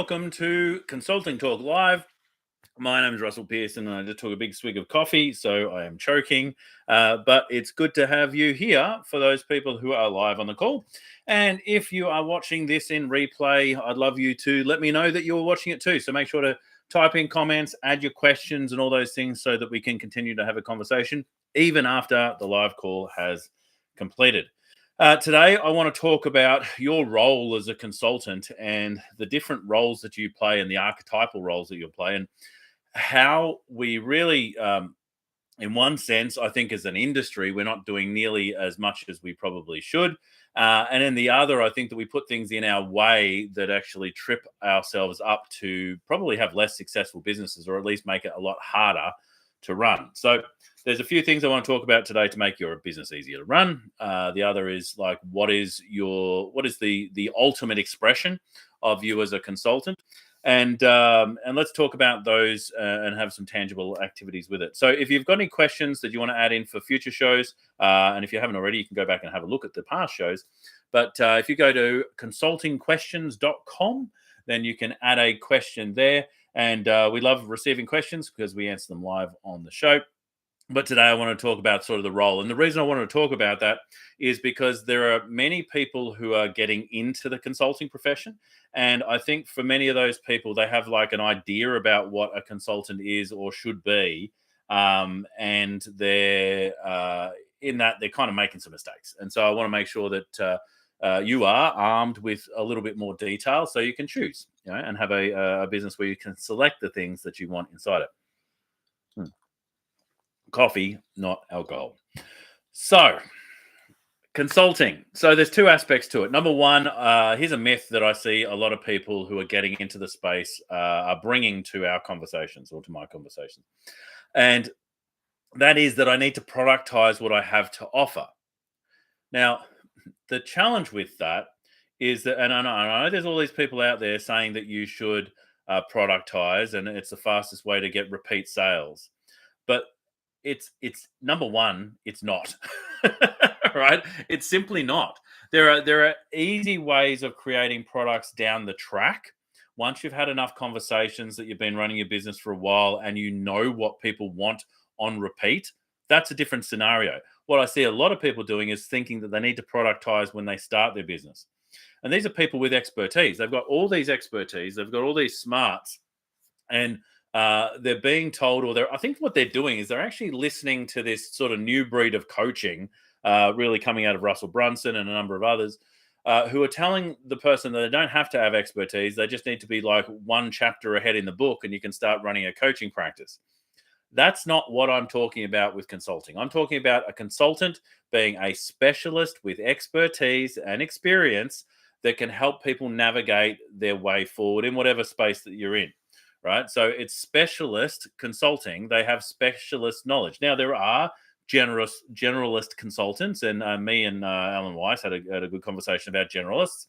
welcome to Consulting Talk Live. My name is Russell Pearson, and I just took a big swig of coffee, so I am choking. But it's good to have you here for those people who are live on the call. And if you are watching this in replay, I'd love you to let me know that you're watching it too. So make sure to type in comments, add your questions, and all those things so that we can continue to have a conversation even after the live call has completed. Today, I want to talk about your role as a consultant and the different roles that you play and the archetypal roles that you play, and how we really, in one sense, I think as an industry, we're not doing nearly as much as we probably should. And in the other, I think that we put things in our way that actually trip ourselves up to probably have less successful businesses, or at least make it a lot harder to run. So there's a few things I want to talk about today to make your business easier to run. The other is like, what is the ultimate expression of you as a consultant? And let's talk about those and have some tangible activities with it. So if you've got any questions that you want to add in for future shows, and if you haven't already, you can go back and have a look at the past shows. But if you go to consultingquestions.com, then you can add a question there. And we love receiving questions because we answer them live on the show. But today I want to talk about sort of the role. And the reason I want to talk about that is because there are many people who are getting into the consulting profession. And I think for many of those people, they have like an idea about what a consultant is or should be. And they're in that they're kind of making some mistakes. And so I want to make sure that you are armed with a little bit more detail so you can choose, and have a business where you can select the things that you want inside it. Coffee, not alcohol. So, consulting. So there's two aspects to it. Number one, here's a myth that I see a lot of people who are getting into the space are bringing to our conversations or to my conversations. And that is that I need to productize what I have to offer. Now, the challenge with that is that, and I know there's all these people out there saying that you should productize and it's the fastest way to get repeat sales. But it's number one, it's not. Right? It's simply not. There are easy ways of creating products down the track. Once you've had enough conversations that you've been running your business for a while and you know what people want on repeat, that's a different scenario. What I see a lot of people doing is thinking that they need to productize when they start their business. And these are people with expertise. They've got all these expertise, they've got all these smarts, and they're being told, or I think what they're doing is they're actually listening to this sort of new breed of coaching, really coming out of Russell Brunson and a number of others, who are telling the person that they don't have to have expertise. They just need to be like one chapter ahead in the book and you can start running a coaching practice. That's not what I'm talking about with consulting. I'm talking about a consultant being a specialist with expertise and experience that can help people navigate their way forward in whatever space that you're in. Right. So it's specialist consulting. They have specialist knowledge. Now, there are generalist consultants, and me and Alan Weiss had a good conversation about generalists.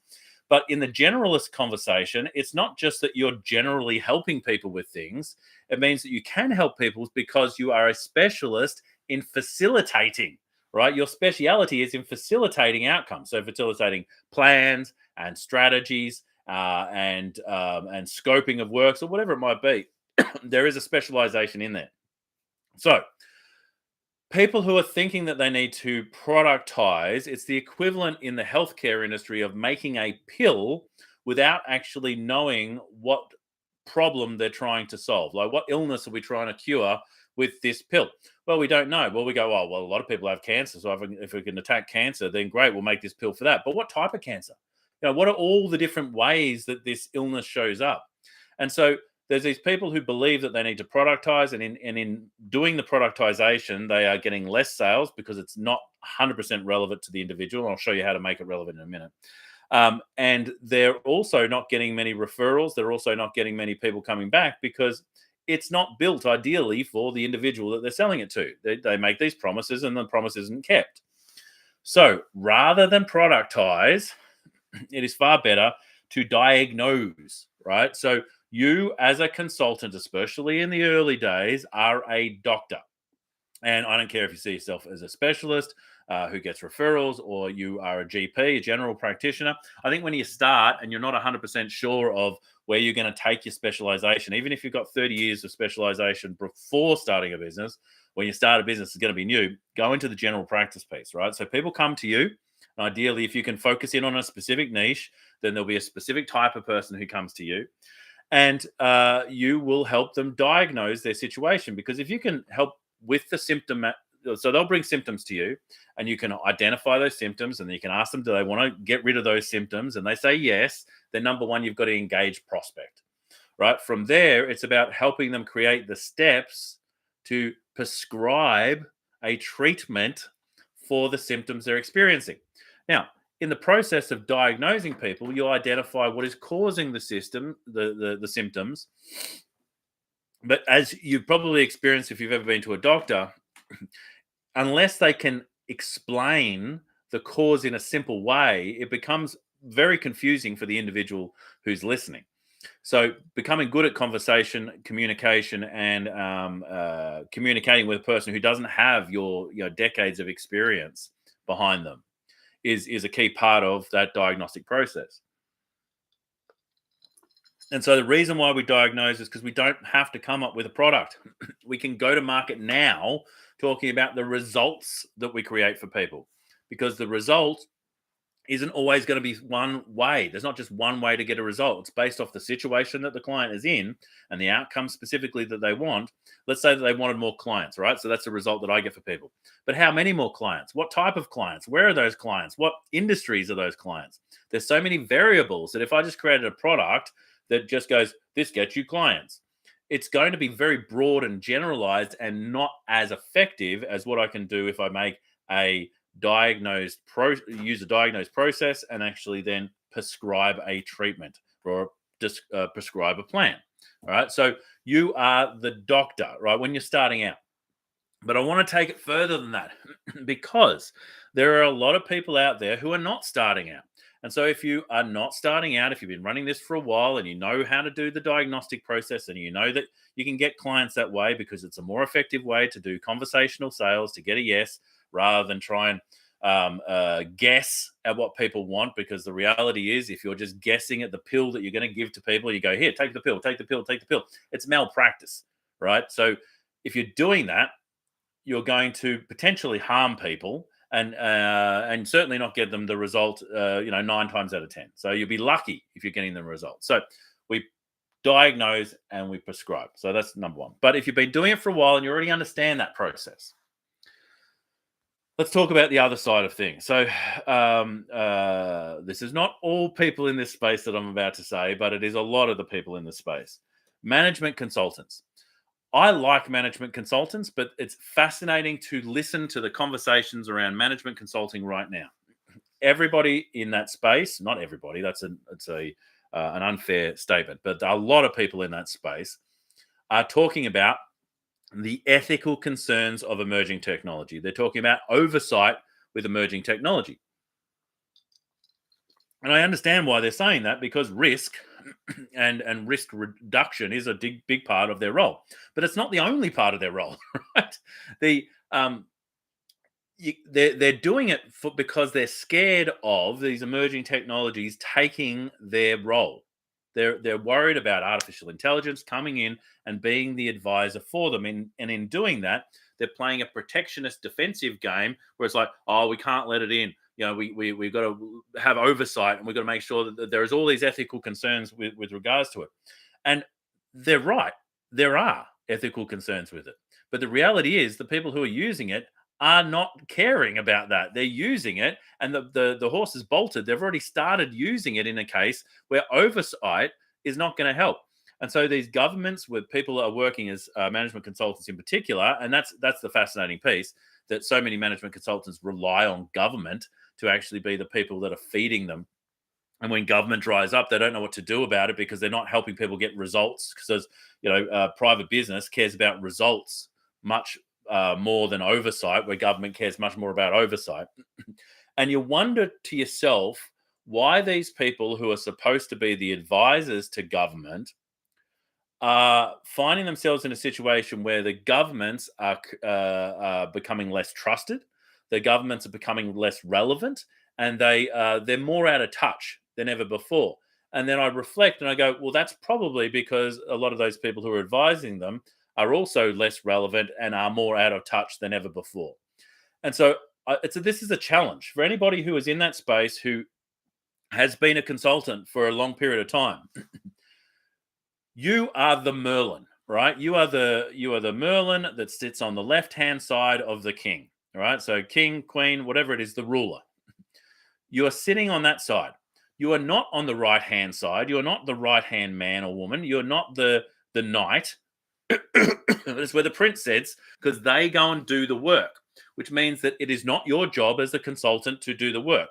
But in the generalist conversation, it's not just that you're generally helping people with things. It means that you can help people because you are a specialist in facilitating, right? Your speciality is in facilitating outcomes. So facilitating plans and strategies and scoping of works or whatever it might be. There is a specialization in there. So people who are thinking that they need to productize, it's the equivalent in the healthcare industry of making a pill without actually knowing what problem they're trying to solve. Like, what illness are we trying to cure with this pill? Well, we don't know. Well, we go, oh, well, a lot of people have cancer. So if we can attack cancer, then great, we'll make this pill for that. But what type of cancer? What are all the different ways that this illness shows up? And so there's these people who believe that they need to productize, and in doing the productization, they are getting less sales because it's not 100% relevant to the individual. I'll show you how to make it relevant in a minute. And they're also not getting many referrals. They're also not getting many people coming back because it's not built ideally for the individual that they're selling it to. They make these promises and the promise isn't kept. So rather than productize, it is far better to diagnose, right? So you as a consultant, especially in the early days, are a doctor. And I don't care if you see yourself as a specialist, who gets referrals, or you are a GP, a general practitioner. I think when you start and you're not 100% sure of where you're going to take your specialization, even if you've got 30 years of specialization before starting a business, when you start a business, it's going to be new. Go into the general practice piece, right? So people come to you. And ideally, if you can focus in on a specific niche, then there'll be a specific type of person who comes to you, and you will help them diagnose their situation. Because if you can help with the symptom, so they'll bring symptoms to you, and you can identify those symptoms, and then you can ask them, do they want to get rid of those symptoms? And they say yes. Then number one, you've got to engage prospect, right? From there, it's about helping them create the steps to prescribe a treatment for the symptoms they're experiencing. Now, in the process of diagnosing people, you'll identify what is causing the symptoms. But as you've probably experienced if you've ever been to a doctor, unless they can explain the cause in a simple way, it becomes very confusing for the individual who's listening. So, becoming good at conversation, communication, and communicating with a person who doesn't have your decades of experience behind them is a key part of that diagnostic process. And so the reason why we diagnose is because we don't have to come up with a product. We can go to market now talking about the results that we create for people, because the result isn't always going to be one way. There's not just one way to get a result. It's based off the situation that the client is in and the outcome specifically that they want. Let's say that they wanted more clients, right? So that's the result that I get for people. But how many more clients? What type of clients? Where are those clients? What industries are those clients? There's so many variables that if I just created a product that just goes, this gets you clients, it's going to be very broad and generalized and not as effective as what I can do if I make use a diagnosed process and actually then prescribe a treatment or prescribe a plan. All right. So you are the doctor, right, when you're starting out. But I want to take it further than that because there are a lot of people out there who are not starting out. And so, if you are not starting out, if you've been running this for a while and you know how to do the diagnostic process and you know that you can get clients that way because it's a more effective way to do conversational sales to get a yes rather than try and guess at what people want. Because the reality is, if you're just guessing at the pill that you're going to give to people, you go, here, take the pill, take the pill, take the pill. It's malpractice, right? So, if you're doing that, you're going to potentially harm people and certainly not get them the result 9 times out of 10. So you'll be lucky if you're getting the result. So we diagnose and we prescribe. So that's number one. But if you've been doing it for a while and you already understand that process, let's talk about the other side of things. So this is not all people in this space that I'm about to say, but it is a lot of the people in this space. Management consultants. I like management consultants, but it's fascinating to listen to the conversations around management consulting right now. Everybody in that space, not everybody, an unfair statement, but a lot of people in that space are talking about the ethical concerns of emerging technology. They're talking about oversight with emerging technology. And I understand why they're saying that, because risk and risk reduction is a big part of their role, but it's not the only part of their role, right? They're doing it because they're scared of these emerging technologies taking their role. They're worried about artificial intelligence coming in and being the advisor for them, and in doing that, they're playing a protectionist defensive game where it's like, oh, we can't let it in. We've got to have oversight, and we've got to make sure that there is all these ethical concerns with regards to it. And they're right. There are ethical concerns with it. But the reality is the people who are using it are not caring about that. They're using it, and the horse is bolted. They've already started using it in a case where oversight is not going to help. And so these governments, where people are working as management consultants in particular, and that's the fascinating piece, that so many management consultants rely on government to actually be the people that are feeding them. And when government dries up, they don't know what to do about it because they're not helping people get results. Because private business cares about results much more than oversight, where government cares much more about oversight. And you wonder to yourself why these people who are supposed to be the advisors to government are finding themselves in a situation where the governments are becoming less trusted. the governments are becoming less relevant, and they're more out of touch than ever before. And then I reflect and I go, well, that's probably because a lot of those people who are advising them are also less relevant and are more out of touch than ever before. And so this is a challenge for anybody who is in that space who has been a consultant for a long period of time. You are the Merlin, right? You are the Merlin that sits on the left-hand side of the king, right? So king, queen, whatever it is, the ruler. You are sitting on that side. You are not on the right-hand side. You are not the right-hand man or woman. You are not the knight. That's where the prince sits, because they go and do the work, which means that it is not your job as a consultant to do the work.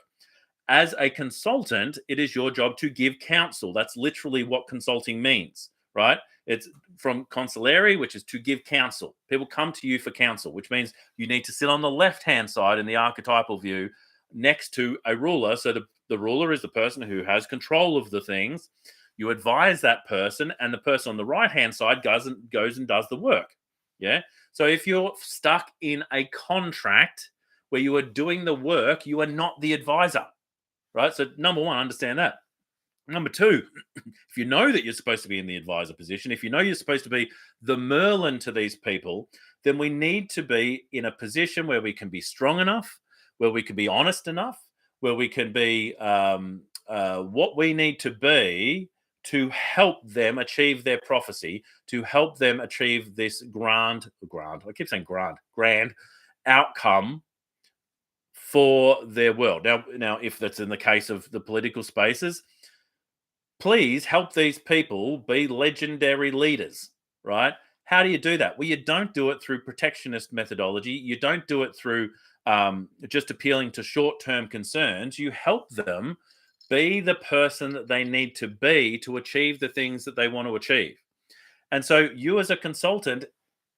As a consultant, it is your job to give counsel. That's literally what consulting means, right? It's from consulere, which is to give counsel. People come to you for counsel, which means you need to sit on the left-hand side in the archetypal view next to a ruler. So the ruler is the person who has control of the things. You advise that person, and the person on the right-hand side goes and does the work. Yeah. So if you're stuck in a contract where you are doing the work, you are not the advisor, right? So number one, understand that. Number two, if you know that you're supposed to be in the advisor position, if you know you're supposed to be the Merlin to these people, then we need to be in a position where we can be strong enough, where we can be honest enough, where we can be what we need to be to help them achieve their prophecy, to help them achieve this grand, I keep saying grand outcome for their world. Now, if that's in the case of the political spaces, please help these people be legendary leaders, right? How do you do that? Well, you don't do it through protectionist methodology. You don't do it through just appealing to short-term concerns. You help them be the person that they need to be to achieve the things that they want to achieve. And so you as a consultant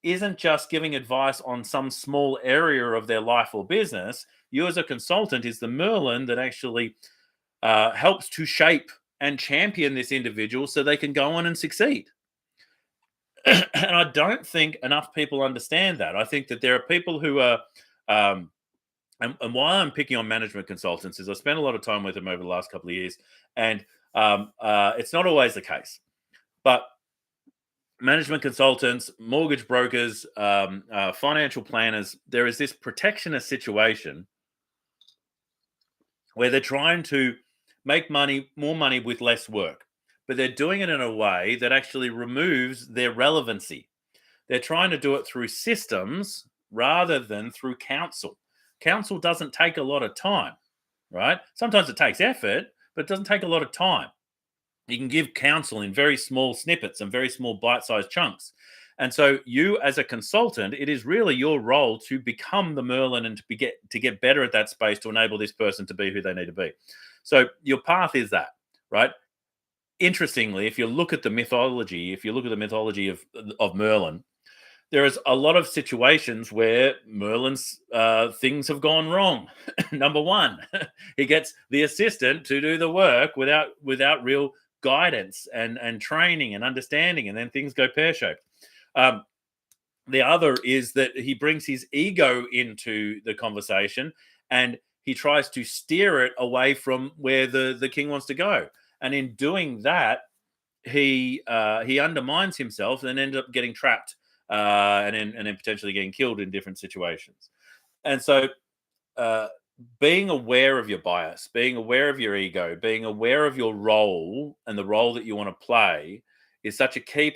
isn't just giving advice on some small area of their life or business. You as a consultant is the Merlin that actually helps to shape and champion this individual so they can go on and succeed. And I don't think enough people understand that. I think that there are people who are, and why I'm picking on management consultants is I spent a lot of time with them over the last couple of years, and it's not always the case. But management consultants, mortgage brokers, financial planners, there is this protectionist situation where they're trying to make more money with less work, but they're doing it in a way that actually removes their relevancy. They're trying to do it through systems rather than through counsel. Counsel doesn't take a lot of time, right? Sometimes it takes effort, but it doesn't take a lot of time. You can give counsel in very small snippets and very small bite-sized chunks. And so you as a consultant, it is really your role to become the Merlin and to get better at that space to enable this person to be who they need to be. So your path is that, right? Interestingly, if you look at the mythology, of Merlin, there is a lot of situations where Merlin's things have gone wrong. Number one, he gets the assistant to do the work without real guidance and training and understanding, and then things go pear-shaped. The other is that he brings his ego into the conversation, and he tries to steer it away from where the king wants to go. And in doing that, he undermines himself and ends up getting trapped and then potentially getting killed in different situations. And so being aware of your bias, being aware of your ego, being aware of your role and the role that you want to play is such a key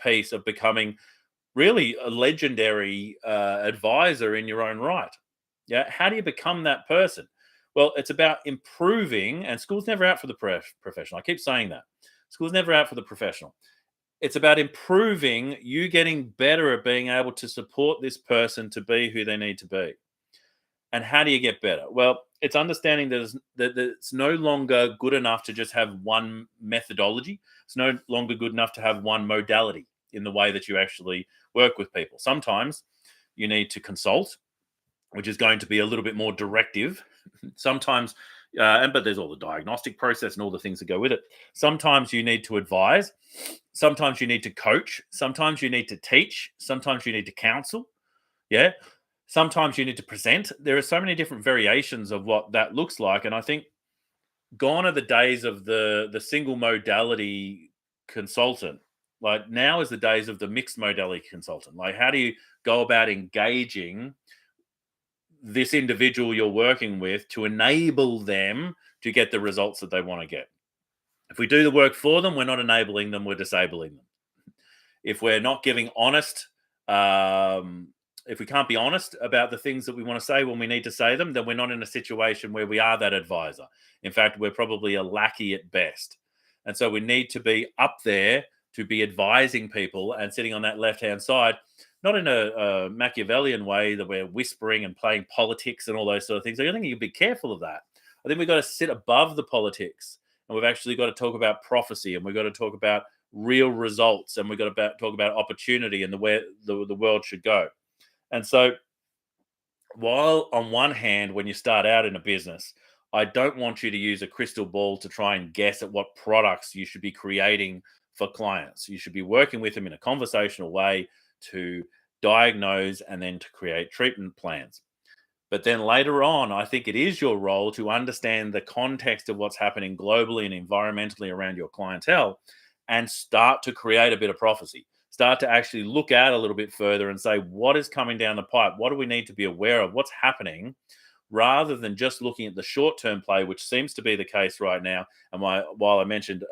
piece of becoming really a legendary advisor in your own right. Yeah. How do you become that person? Well, it's about improving, and school's never out for the professional. I keep saying that. School's never out for the professional. It's about improving, you getting better at being able to support this person to be who they need to be. And how do you get better? Well, it's understanding that it's no longer good enough to just have one methodology. It's no longer good enough to have one modality in the way that you actually work with people. Sometimes you need to consult, which is going to be a little bit more directive. Sometimes, but there's all the diagnostic process and all the things that go with it. Sometimes you need to advise. Sometimes you need to coach. Sometimes you need to teach. Sometimes you need to counsel. Yeah. Sometimes you need to present. There are so many different variations of what that looks like. And I think gone are the days of the single modality consultant. Like now is the days of the mixed modality consultant. Like, how do you go about engaging this individual you're working with to enable them to get the results that they want to get? If we do the work for them, we're not enabling them, we're disabling them. If we're not giving honest, um, if we can't be honest about the things that we want to say when we need to say them, then we're not in a situation where we are that advisor. In fact, we're probably a lackey at best. And so we need to be up there to be advising people and sitting on that left hand side, not in a Machiavellian way that we're whispering and playing politics and all those sort of things. I think you can be careful of that. I think we've got to sit above the politics, and we've actually got to talk about prophecy, and we've got to talk about real results, and we've got to talk about opportunity and the where the world should go. And so, while on one hand, when you start out in a business, I don't want you to use a crystal ball to try and guess at what products you should be creating for clients. You should be working with them in a conversational way to diagnose and then to create treatment plans. But then later on, I think it is your role to understand the context of what's happening globally and environmentally around your clientele and start to create a bit of prophecy. Start to actually look out a little bit further and say, what is coming down the pipe? What do we need to be aware of? What's happening? Rather than just looking at the short term play, which seems to be the case right now. And while I mentioned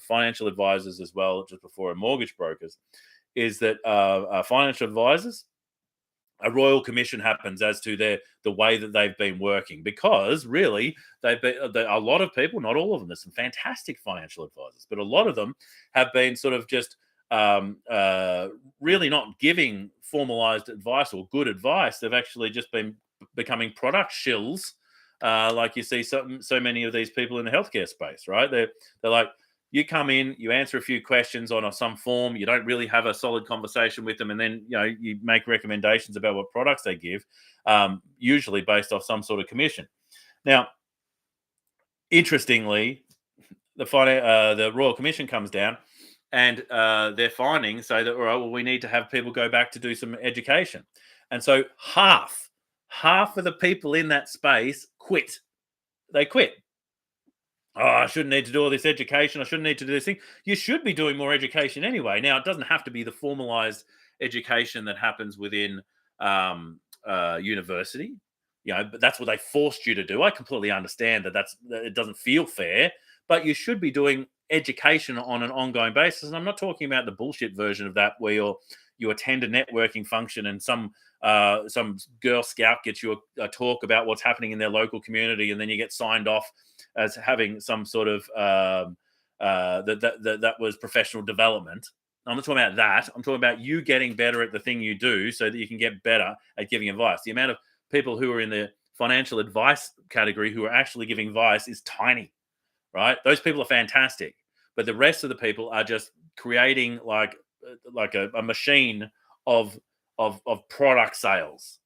financial advisors as well, just before, mortgage brokers, is that financial advisors, a royal commission happens as to the way that they've been working, because really they've been a lot of people, not all of them, there's some fantastic financial advisors, but a lot of them have been sort of just really not giving formalized advice or good advice. They've actually just been becoming product shills, like you see so many of these people in the healthcare space, right? They're like, you come in, you answer a few questions on some form, you don't really have a solid conversation with them, and then you make recommendations about what products they give, usually based off some sort of commission. Now, interestingly, the Royal Commission comes down, and their findings say that, all right, well, we need to have people go back to do some education, and so half of the people in that space quit. They quit. Oh, I shouldn't need to do all this education. I shouldn't need to do this thing. You should be doing more education anyway. Now, it doesn't have to be the formalized education that happens within university, but that's what they forced you to do. I completely understand that it doesn't feel fair, but you should be doing education on an ongoing basis. And I'm not talking about the bullshit version of that where you attend a networking function and some Girl Scout gets you a talk about what's happening in their local community, and then you get signed off as having some sort of that was professional development. I'm not talking about that. I'm talking about you getting better at the thing you do so that you can get better at giving advice. The amount of people who are in the financial advice category who are actually giving advice is tiny, right? Those people are fantastic, but the rest of the people are just creating like a machine of product sales.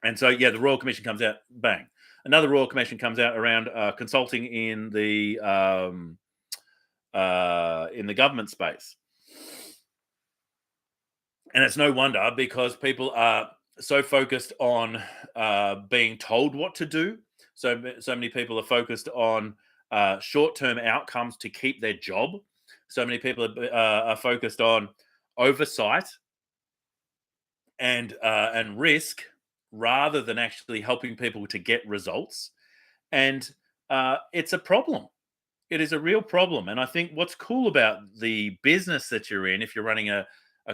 And so, the Royal Commission comes out, bang. Another Royal Commission comes out around consulting in the government space. And it's no wonder, because people are so focused on being told what to do. So many people are focused on short-term outcomes to keep their job. So many people are focused on oversight and risk, rather than actually helping people to get results. And it's a problem. It is a real problem. And I think what's cool about the business that you're in, if you're running a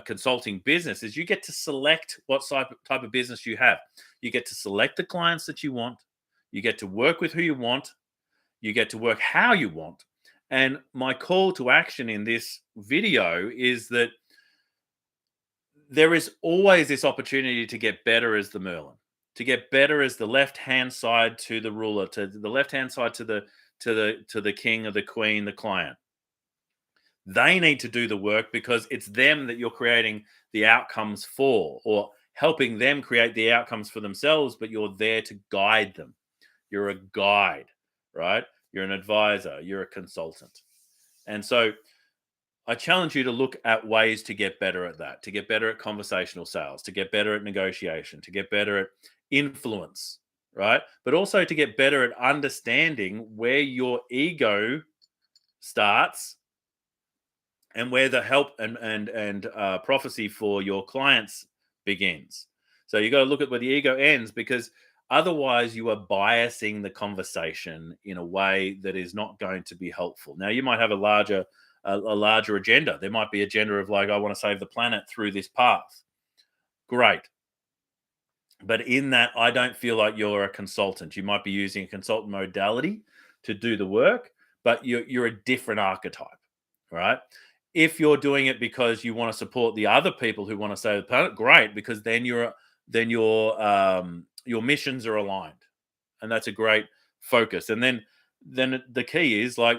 consulting business, is you get to select what type of business you have. You get to select the clients that you want. You get to work with who you want. You get to work how you want. And my call to action in this video is that there is always this opportunity to get better as the Merlin, to get better as the left-hand side to the ruler, to the left-hand side to the king or the queen, the client. They need to do the work, because it's them that you're creating the outcomes for, or helping them create the outcomes for themselves, but you're there to guide them. You're a guide, right? You're an advisor, you're a consultant. And so I challenge you to look at ways to get better at that, to get better at conversational sales, to get better at negotiation, to get better at influence, right? But also to get better at understanding where your ego starts and where the help and prophecy for your clients begins. So you got to look at where the ego ends, because otherwise you are biasing the conversation in a way that is not going to be helpful. Now you might have a larger agenda. There might be agenda of like, I want to save the planet through this path. Great. But in that, I don't feel like you're a consultant. You might be using a consultant modality to do the work, but you're a different archetype, right? If you're doing it because you want to support the other people who want to save the planet, great, because then your missions are aligned, and that's a great focus. And then the key is like,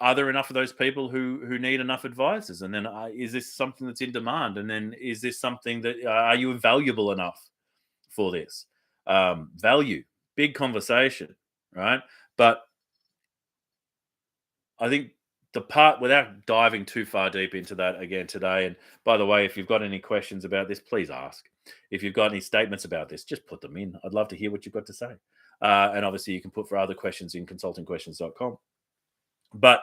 are there enough of those people who need enough advisors? And then is this something that's in demand? And then is this something that are you valuable enough for this? Value, big conversation, right? But I think the part, without diving too far deep into that again today, and by the way, if you've got any questions about this, please ask. If you've got any statements about this, just put them in. I'd love to hear what you've got to say. And obviously, you can put for other questions in consultingquestions.com. But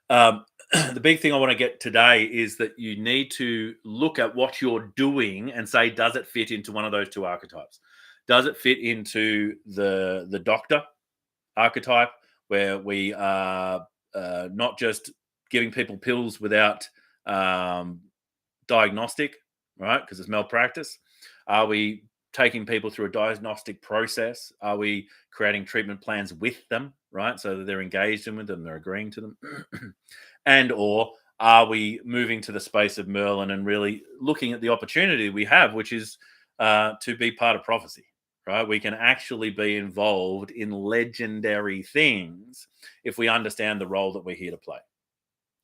the big thing I want to get today is that you need to look at what you're doing and say, does it fit into one of those two archetypes? Does it fit into the doctor archetype, where we are not just giving people pills without diagnostic, right? Because it's malpractice. Are we taking people through a diagnostic process? Are we creating treatment plans with them, right? So that they're engaged in with them, they're agreeing to them. And or are we moving to the space of Merlin and really looking at the opportunity we have, which is to be part of prophecy, right? We can actually be involved in legendary things if we understand the role that we're here to play.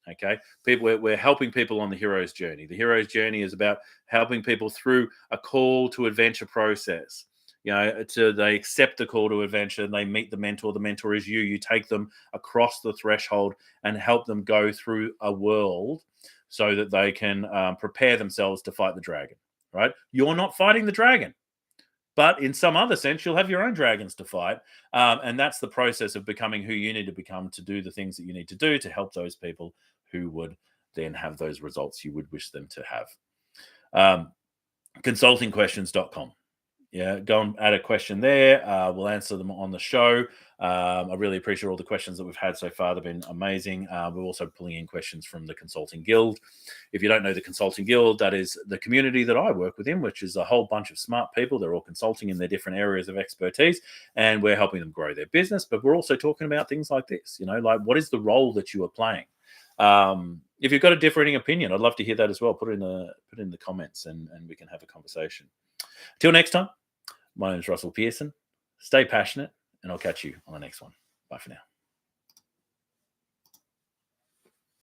Okay, we're helping people on the hero's journey. The hero's journey is about helping people through a call to adventure process. You know, they accept the call to adventure and they meet the mentor. The mentor is you. You take them across the threshold and help them go through a world so that they can prepare themselves to fight the dragon. Right? You're not fighting the dragon, but in some other sense, you'll have your own dragons to fight. And that's the process of becoming who you need to become to do the things that you need to do to help those people who would then have those results you would wish them to have. Consultingquestions.com. Yeah, go and add a question there. We'll answer them on the show. I really appreciate all the questions that we've had so far. They've been amazing. We're also pulling in questions from the Consulting Guild. If you don't know the Consulting Guild, that is the community that I work within, which is a whole bunch of smart people. They're all consulting in their different areas of expertise, and we're helping them grow their business. But we're also talking about things like this, you know, like what is the role that you are playing? If you've got a differing opinion, I'd love to hear that as well. Put it in the comments and we can have a conversation. Till next time, my name is Russell Pearson. Stay passionate, and I'll catch you on the next one. Bye for now.